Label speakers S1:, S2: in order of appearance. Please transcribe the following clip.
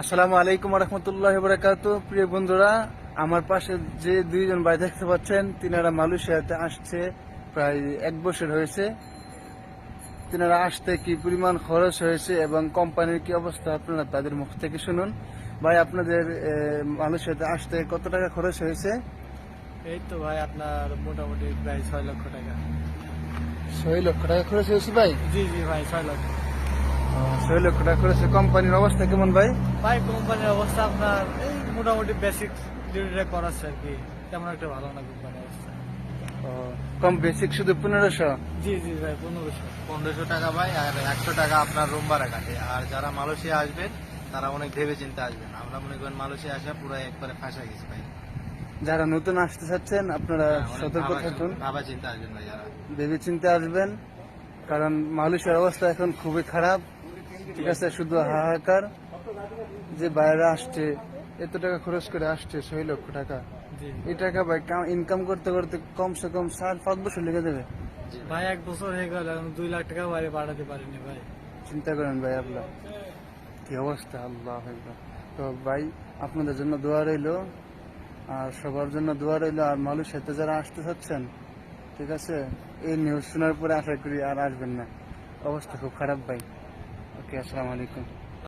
S1: আসসালামু আলাইকুম রহমতুল্লাহ বরকাত। প্রিয় বন্ধুরা, আমার পাশে যে দুইজন ভাই দেখতে পাচ্ছেন, তিনারা মালয়েশিয়াতে আসছে প্রায় 1 বছর হয়েছে। তিনারা আসতে কি পরিমাণ খরচ হয়েছে এবং কোম্পানির কি অবস্থা আপনারা তাদের মুখ থেকে শুনুন। ভাই, আপনাদের মালয়েশিয়াতে আসতে কত টাকা খরচ হয়েছে?
S2: এই তো ভাই আপনার মোটামুটি প্রায় 6 লক্ষ টাকা।
S1: 6 লক্ষ টাকা খরচ হয়েছে ভাই।
S2: জি জি ভাই 6 লক্ষ।
S1: 6 লক্ষ টাকা খরচ। কোম্পানির অবস্থা কেমন ভাই?
S2: ভাই কোম্পানির অবস্থা আপনার এই মোটামুটি বেসিক ডিউটিটা করাচ্ছে আর কি, তেমন একটা ভালো না কোম্পানির অবস্থা।
S1: কম বেসিক শুধু 1500?
S2: জি জি ভাই 1500।
S3: 1500 টাকা ভাই, আর 100 টাকা আপনার রুম ভাড়া কাটে। আর যারা মালয়েশিয়া আসবেন তারা অনেক ভেবে চিন্তে আসবেন। আমরা মনে করেন মালয়েশিয়া আসা পুরো একবারে ফাঁসা গেছি ভাই।
S1: যারা নতুন আসতে চাচ্ছেন আপনারা
S3: অনেক
S1: সতর্ক থাকুন,
S3: ভাবা চিন্তা আসবেন ভাই যারা।
S1: ভেবে চিন্তে আসবেন, কারণ মালয়েশিয়ার অবস্থা এখন খুবই খারাপ। ঠিক আছে, শুধু হাহাকার। যে বাইরে আসছে, এত টাকা খরচ করে আসছে, 6 লক্ষ টাকা।
S2: জি
S1: এই টাকা ভাই ইনকাম করতে করতে কমসে কম 4-5 বছর লেগে যাবে।
S2: ভাই 1 বছর হয়ে গেল, এখন 2 লাখ টাকা বাইরে বাড়াতে পারিনি ভাই।
S1: চিন্তা করেন ভাই, আপনার কি অবস্থা, আল্লাহ আকবার। তো ভাই, আপনাদের জন্য দোয়া রইলো, আর সবার জন্য দোয়া রইলো। আর মালয়েশিয়াতে যারা আসতে চাচ্ছেন, ঠিক আছে, এই নিউজ শোনার পরে আশা করি আর আসবেন না। অবস্থা খুব খারাপ ভাই। ওকে, আসসালামু আলাইকুম।